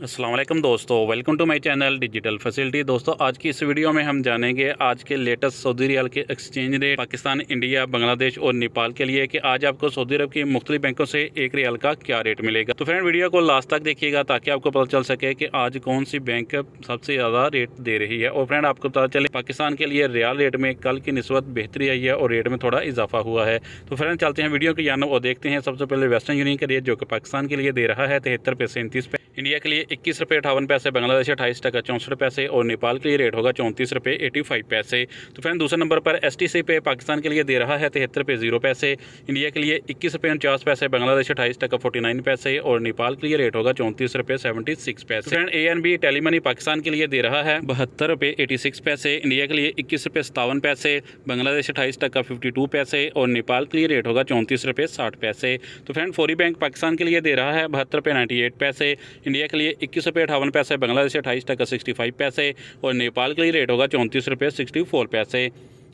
अस्सलाम वालेकुम दोस्तों, welcome to my channel Digital Facility. दोस्तों, आज की इस वीडियो में हम जानेंगे आज के लेटेस्ट सऊदी रियाल के exchange rate Pakistan, India, Bangladesh और नेपाल के लिए कि आज आपको सऊदी अरब की मुख्तलिफ बैंकों से एक रियाल का क्या रेट मिलेगा। तो फ्रेंड, वीडियो को लास्ट तक देखिएगा ताकि आपको पता चल सके कि आज कौन सी बैंक सबसे ज़्यादा रेट दे रही है। और फ्रेंड, आपको पता चले पाकिस्तान के लिए रियाल रेट में कल की निस्बत बेहतरी आई है और रेट में थोड़ा इजाफा हुआ है। तो फ्रेंड, चलते हैं वीडियो की जानब और देखते हैं। सबसे पहले वेस्टर्न यूनियन का रेट जो कि पाकिस्तान के लिए दे रहा है 73 पैसे 37 पैसे, इंडिया के लिए 21 रुपये 58 पैसे, बांग्लादेश 28 टका 64 पैसे और नेपाल के लिए रेट होगा 34 रुपये 85 पैसे। तो फ्रेंड, दूसरे नंबर पर STC पे पाकिस्तान के लिए दे रहा है 73 रुपये 0 पैसे, इंडिया के लिए 21 रुपये 49 पैसे, बांग्लादेश 28 टका 49 पैसे और नेपाल के लिए रेट होगा 34 रुपये 76 पैसे। फ्रेंड, ANB टेलीमनी पाकिस्तान के लिए दे रहा है 72 रुपये 86 पैसे, इंडिया के लिए 21 रुपये 57 पैसे, बांग्लादेश 28 टका 52 पैसे और नेपाल के लिए रेट होगा 34 रुपये 60 पैसे। तो फ्रेंड, फौरी बैंक पाकिस्तान के लिए दे रहा है 72 रुपये 98 पैसे, इंडिया के लिए 21 रुपये 58 पैसे, बांग्लादेश 28 टका 65 पैसे और नेपाल के लिए रेट होगा 34 रुपये 64 पैसे।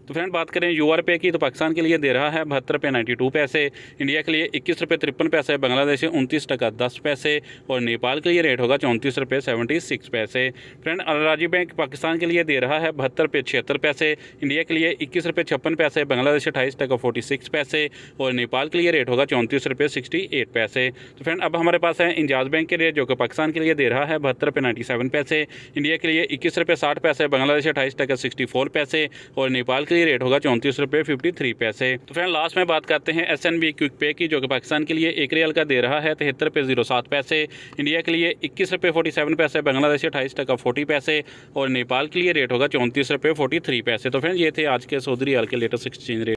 तो फ्रेंड, बात करें UR पे की तो पाकिस्तान के लिए दे रहा है 72 रुपये 92 पैसे, इंडिया के लिए 21 रुपये 53 पैसे, बांग्लादेश 29 टका 10 पैसे और नेपाल के लिए रेट होगा 34 रुपये 76 पैसे। फ्रेंड, अल-राजी बैंक पाकिस्तान के लिए दे रहा है 72 रुपये 76 पैसे, इंडिया के लिए 21 रुपये 56 पैसे, बांग्लादेश 28 टका 46 पैसे और नेपाल के लिए रेट होगा 34 रुपये 68 पैसे। तो फ्रेंड, अब हमारे पास है इंजाज बैंक के रेट जो कि पाकिस्तान के लिए दे रहा है 72 रुपये 97 पैसे, इंडिया के लिए 21 रुपये 60 पैसे, बांग्लादेश 28 टका 64 पैसे और नेपाल के रेट होगा 34 रुपये 53 पैसे। तो फ्रेंड, लास्ट में बात करते हैं SNB क्विक पे की जो कि पाकिस्तान के लिए एक रियाल का दे रहा है 73 रुपये 07 पैसे, इंडिया के लिए 21 रुपये 47 पैसे, बांग्लादेश 28 टका 40 पैसे और नेपाल के लिए रेट होगा 34 रुपये 43 पैसे। तो फ्रेंड, ये थे आज के सऊदी रियाल के लेटेस्ट एक्सचेंज रेट।